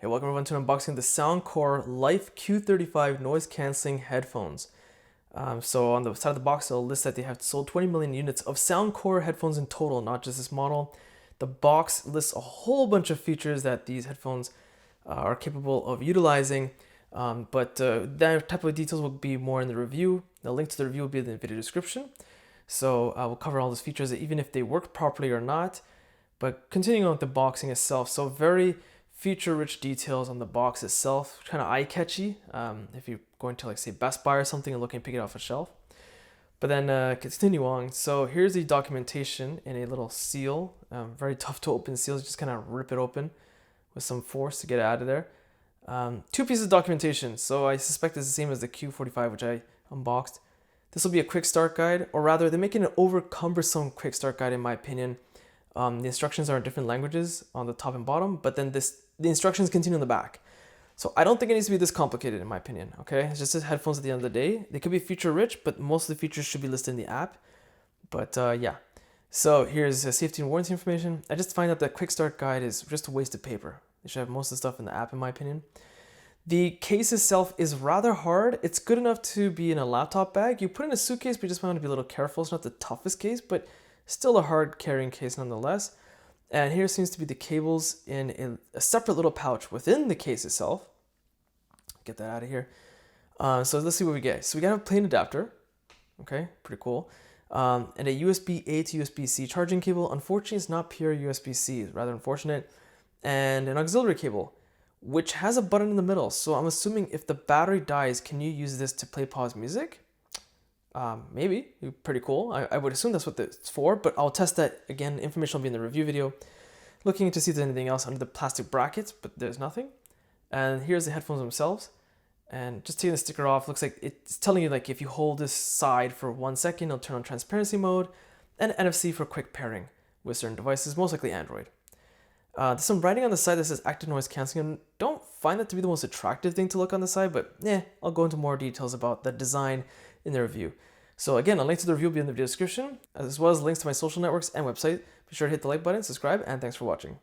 Hey, welcome everyone to unboxing the Soundcore Life Q35 noise cancelling headphones. So on the side of the box, it'll list that they have sold 20 million units of Soundcore headphones in total, not just this model. The box lists a whole bunch of features that these headphones are capable of utilizing, but that type of details will be more in the review. The link to the review will be in the video description. So we'll cover all those features, even if they work properly or not. But continuing on with the boxing itself, so very feature-rich details on the box itself, kind of eye-catchy if you're going to, like, say, Best Buy or something and looking to pick it off a shelf. But then continue on. So here's the documentation in a little seal. Very tough to open seals, just kind of rip it open with some force to get it out of there. Two pieces of documentation. So I suspect it's the same as the Q45, which I unboxed. This will be a quick start guide, or rather, they're making an over-cumbersome quick start guide in my opinion. The instructions are in different languages on the top and bottom, but then the instructions continue on the back. So I don't think it needs to be this complicated in my opinion, okay? It's just headphones at the end of the day. They could be feature rich, but most of the features should be listed in the app. But yeah. So here's safety and warranty information. I just find that the quick start guide is just a waste of paper. They should have most of the stuff in the app in my opinion. The case itself is rather hard. It's good enough to be in a laptop bag. You put it in a suitcase, but you just want to be a little careful. It's not the toughest case, but still a hard carrying case nonetheless. And here seems to be the cables in a separate little pouch within the case itself. Get that out of here. So let's see what we get. So we got a plain adapter. Okay, pretty cool. And a USB-A to USB-C charging cable. Unfortunately, it's not pure USB-C. It's rather unfortunate. And an auxiliary cable, which has a button in the middle. So I'm assuming if the battery dies, can you use this to play pause music? Maybe. Pretty cool. I would assume that's what it's for, but I'll test that again. Information will be in the review video. Looking to see if there's anything else under the plastic brackets, but there's nothing. And here's the headphones themselves. And just taking the sticker off, looks like it's telling you, like, if you hold this side for 1 second, it'll turn on transparency mode, and NFC for quick pairing with certain devices, most likely Android. There's some writing on the side that says active noise cancelling, and don't find that to be the most attractive thing to look on the side, but I'll go into more details about the design in the review. So again, a link to the review will be in the video description, as well as links to my social networks and website. Be sure to hit the like button, subscribe, and thanks for watching.